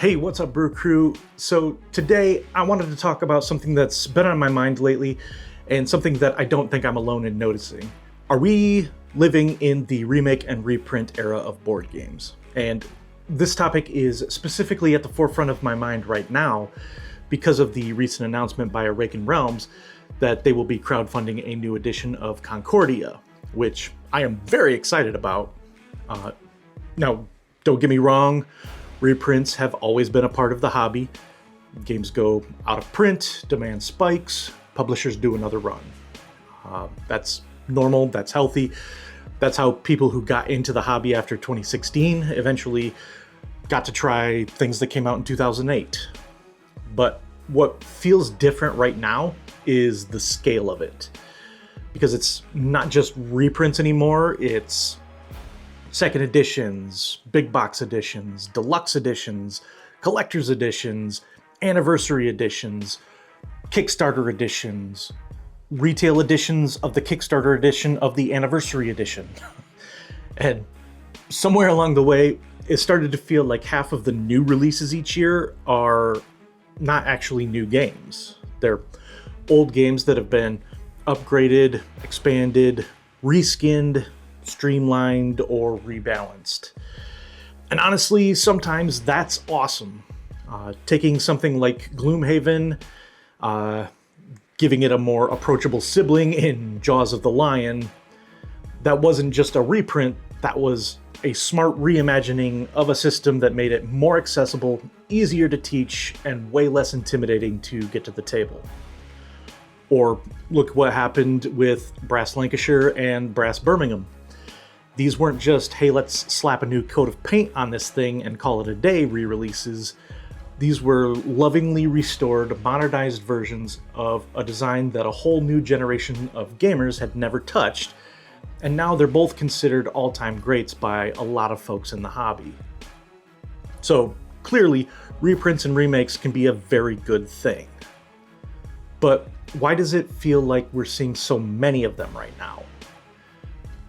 Hey, what's up, Brew Crew? So today I wanted to talk about something that's been on my mind lately and something that I don't think I'm alone in noticing. Are we living in the remake and reprint era of board games? And this topic is specifically at the forefront of my mind right now because of the recent announcement by Awakened Realms that they will be crowdfunding a new edition of Concordia, which I am very excited about. Now, don't get me wrong, reprints have always been a part of the hobby. Games go out of print, demand spikes, publishers do another run. That's normal, that's healthy. That's how people who got into the hobby after 2016 eventually got to try things that came out in 2008. But what feels different right now is the scale of it. Because it's not just reprints anymore, it's second editions, big box editions, deluxe editions, collector's editions, anniversary editions, Kickstarter editions, retail editions of the Kickstarter edition of the anniversary edition. And somewhere along the way, it started to feel like half of the new releases each year are not actually new games. They're old games that have been upgraded, expanded, reskinned, streamlined, or rebalanced. And honestly, sometimes that's awesome. Taking something like Gloomhaven, giving it a more approachable sibling in Jaws of the Lion, that wasn't just a reprint, that was a smart reimagining of a system that made it more accessible, easier to teach, and way less intimidating to get to the table. Or look what happened with Brass Lancashire and Brass Birmingham. These weren't just, hey, let's slap a new coat of paint on this thing and call it a day re-releases. These were lovingly restored, modernized versions of a design that a whole new generation of gamers had never touched, and now they're both considered all-time greats by a lot of folks in the hobby. So clearly, reprints and remakes can be a very good thing. But why does it feel like we're seeing so many of them right now?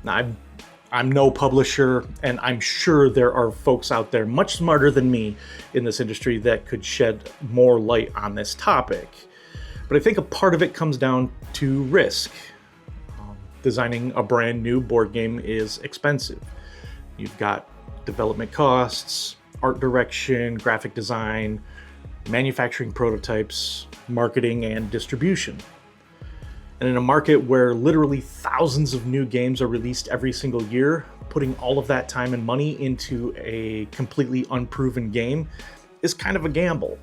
Now, I'm no publisher, and I'm sure there are folks out there much smarter than me in this industry that could shed more light on this topic. But I think a part of it comes down to risk. Designing a brand new board game is expensive. You've got development costs, art direction, graphic design, manufacturing prototypes, marketing, and distribution. And in a market where literally thousands of new games are released every single year, putting all of that time and money into a completely unproven game is kind of a gamble.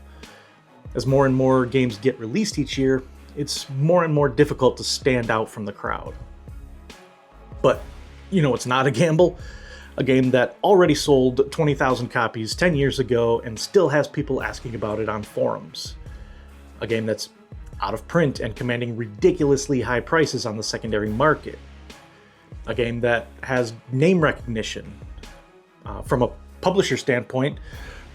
As more and more games get released each year, it's more and more difficult to stand out from the crowd. But you know, it's not a gamble. A game that already sold 20,000 copies 10 years ago and still has people asking about it on forums. A game that's out of print and commanding ridiculously high prices on the secondary market. A game that has name recognition. From a publisher standpoint,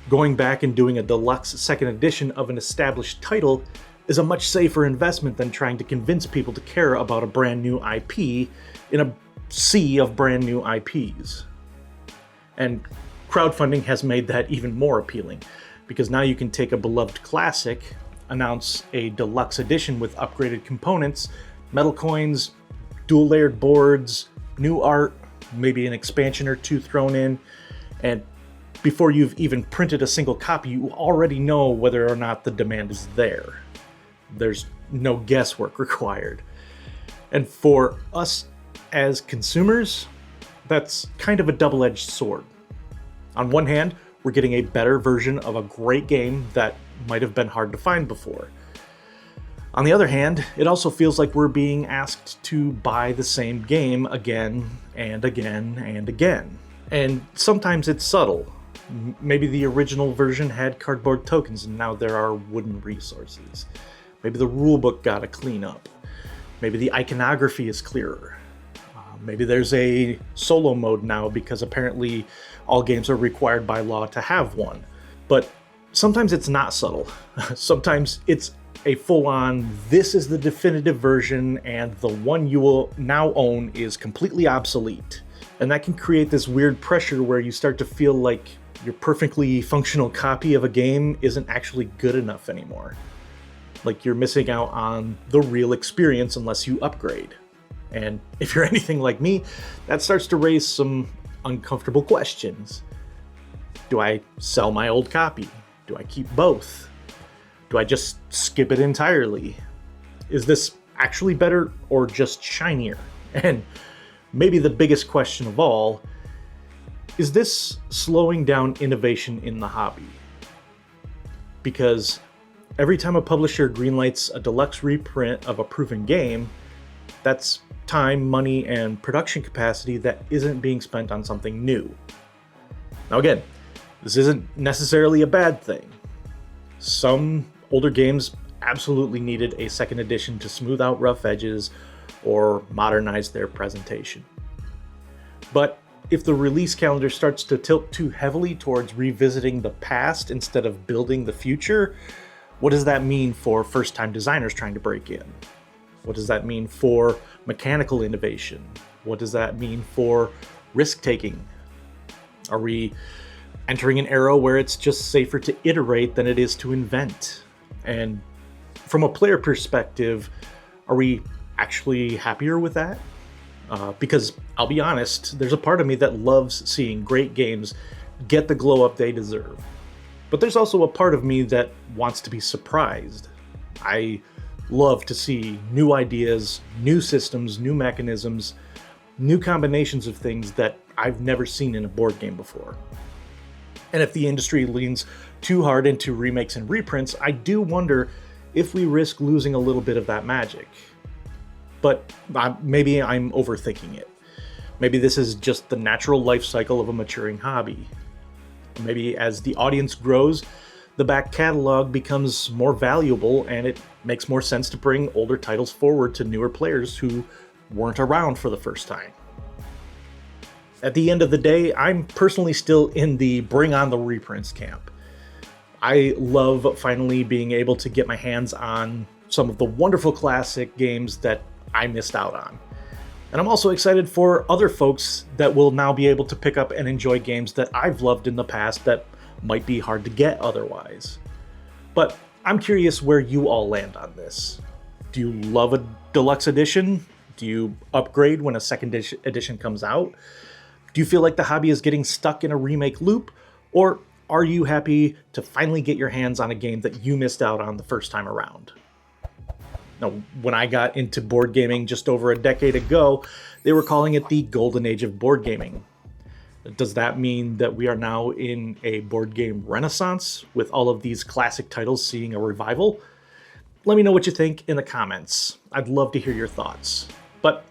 going back and doing a deluxe second edition of an established title is a much safer investment than trying to convince people to care about a brand new IP in a sea of brand new IPs. And crowdfunding has made that even more appealing, because now you can take a beloved classic, announce a deluxe edition with upgraded components, metal coins, dual layered boards, new art, maybe an expansion or two thrown in, and before you've even printed a single copy, you already know whether or not the demand is there. There's no guesswork required. And for us as consumers, that's kind of a double-edged sword. On one hand, we're getting a better version of a great game that might have been hard to find before. On the other hand, it also feels like we're being asked to buy the same game again and again and again. And sometimes it's subtle. Maybe the original version had cardboard tokens and now there are wooden resources. Maybe the rulebook got a cleanup. Maybe the iconography is clearer. Maybe there's a solo mode now because apparently all games are required by law to have one. But sometimes it's not subtle. Sometimes it's a full-on, this is the definitive version and the one you will now own is completely obsolete. And that can create this weird pressure where you start to feel like your perfectly functional copy of a game isn't actually good enough anymore. Like, you're missing out on the real experience unless you upgrade. And if you're anything like me, that starts to raise some uncomfortable questions. Do I sell my old copy? Do I keep both? Do I just skip it entirely? Is this actually better or just shinier? And maybe the biggest question of all, is this slowing down innovation in the hobby? Because every time a publisher greenlights a deluxe reprint of a proven game, that's time, money, and production capacity that isn't being spent on something new. Now again, this isn't necessarily a bad thing. Some older games absolutely needed a second edition to smooth out rough edges or modernize their presentation. But if the release calendar starts to tilt too heavily towards revisiting the past instead of building the future, what does that mean for first-time designers trying to break in? What does that mean for mechanical innovation? What does that mean for risk-taking? Are we entering an era where it's just safer to iterate than it is to invent? And from a player perspective, are we actually happier with that? Because I'll be honest, there's a part of me that loves seeing great games get the glow up they deserve. But there's also a part of me that wants to be surprised. I love to see new ideas, new systems, new mechanisms, new combinations of things that I've never seen in a board game before. And if the industry leans too hard into remakes and reprints, I do wonder if we risk losing a little bit of that magic. But maybe I'm overthinking it. Maybe this is just the natural life cycle of a maturing hobby. Maybe as the audience grows, the back catalog becomes more valuable and it makes more sense to bring older titles forward to newer players who weren't around for the first time. At the end of the day, I'm personally still in the bring on the reprints camp. I love finally being able to get my hands on some of the wonderful classic games that I missed out on. And I'm also excited for other folks that will now be able to pick up and enjoy games that I've loved in the past that might be hard to get otherwise. But I'm curious where you all land on this. Do you love a deluxe edition? Do you upgrade when a second edition comes out? Do you feel like the hobby is getting stuck in a remake loop? Or are you happy to finally get your hands on a game that you missed out on the first time around? Now, when I got into board gaming just over a decade ago, they were calling it the golden age of board gaming. Does that mean that we are now in a board game renaissance with all of these classic titles seeing a revival? Let me know what you think in the comments. I'd love to hear your thoughts. But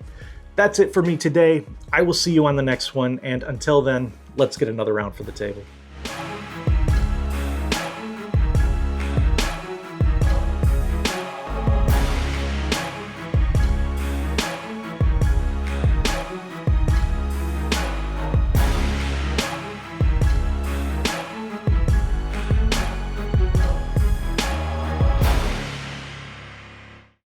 that's it for me today. I will see you on the next one, and until then, let's get another round for the table.